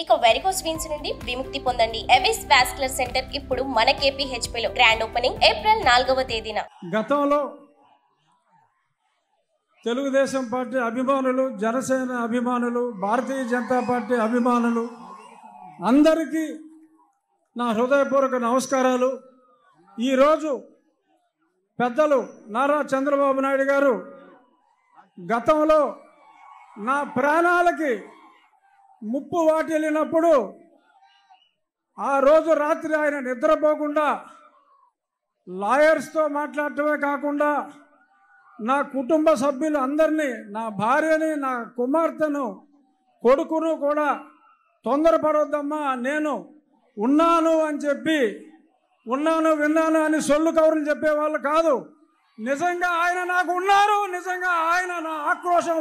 ఇక varicose veins నుండి విముక్తి పొందండి. ఎవిస్ వాస్కులర్ సెంటర్ ఇప్పుడు మన KPHP లో గ్రాండ్ ఓపెనింగ్ ఏప్రిల్ 4వ తేదీన. గతంలో తెలుగుదేశం పార్టీ అభిమానులు, జనసేన అభిమానులు, భారతీయ జనతా పార్టీ అభిమానులు అందరికీ నా హృదయపూర్వక నమస్కారాలు. ఈరోజు పెద్దలు నారా చంద్రబాబు నాయుడు గారు గతంలో నా ప్రాణాలకి ముప్పు వాటిల్లినప్పుడు ఆ రోజు రాత్రి ఆయన నిద్రపోకుండా లాయర్స్తో మాట్లాడటమే కాకుండా నా కుటుంబ సభ్యులు అందరినీ, నా భార్యని, నా కుమార్తెను, కొడుకును కూడా తొందరపడొద్దమ్మా, నేను ఉన్నాను అని చెప్పి, ఉన్నాను విన్నాను అని సొల్లు కౌరులు చెప్పేవాళ్ళు కాదు. నిజంగా ఆయన నాకు ఉన్నారు, నిజంగా ఆయన నా ఆక్రోశం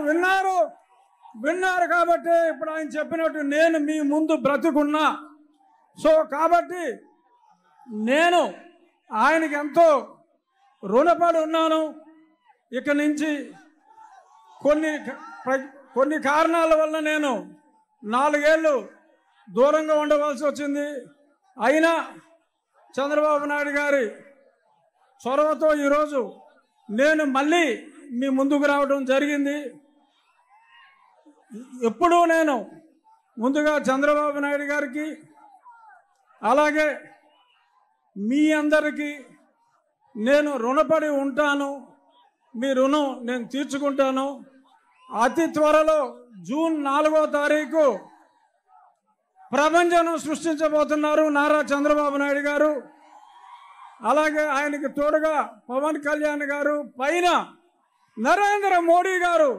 విన్నారు కాబట్టి ఇప్పుడు ఆయన చెప్పినట్టు నేను మీ ముందు బ్రతికున్నా. సో కాబట్టి నేను ఆయనకి ఎంతో రుణపడి ఉన్నాను. ఇక నుంచి కొన్ని కారణాల వల్ల నేను 4 ఏళ్ళు దూరంగా ఉండవలసి వచ్చింది. అయినా చంద్రబాబు నాయుడు గారి చొరవతో ఈరోజు నేను మళ్ళీ మీ ముందుకు రావడం జరిగింది. ఎప్పుడూ నేను ముందుగా చంద్రబాబు నాయుడు గారికి, అలాగే మీ అందరికీ నేను రుణపడి ఉంటాను. మీ రుణం నేను తీర్చుకుంటాను. అతి త్వరలో జూన్ 4వ తారీఖు ప్రపంచం సృష్టించబోతున్నారు నారా చంద్రబాబు నాయుడు గారు. అలాగే ఆయనకి తోడుగా పవన్ కళ్యాణ్ గారు, పైన నరేంద్ర మోడీ గారు.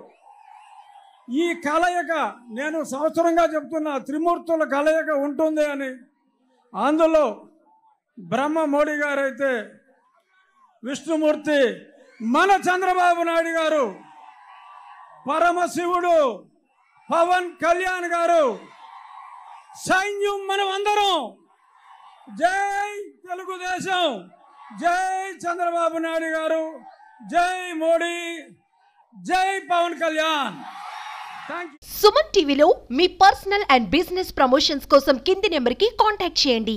ఈ కలయిక నేను సంవత్సరంగా చెప్తున్న త్రిమూర్తుల కలయిక ఉంటుంది అని. అందులో బ్రహ్మ మోడీ గారు అయితే విష్ణుమూర్తి మన చంద్రబాబు నాయుడు గారు, పరమశివుడు పవన్ కళ్యాణ్ గారు, సైన్యం మనం అందరం. జై తెలుగుదేశం, జై చంద్రబాబు నాయుడు గారు, జై మోడీ, జై పవన్ కళ్యాణ్. సుమన్ టీవీలో మీ పర్సనల్ అండ్ బిజినెస్ ప్రమోషన్స్ కోసం కింది నెంబర్కి కాంటాక్ట్ చేయండి.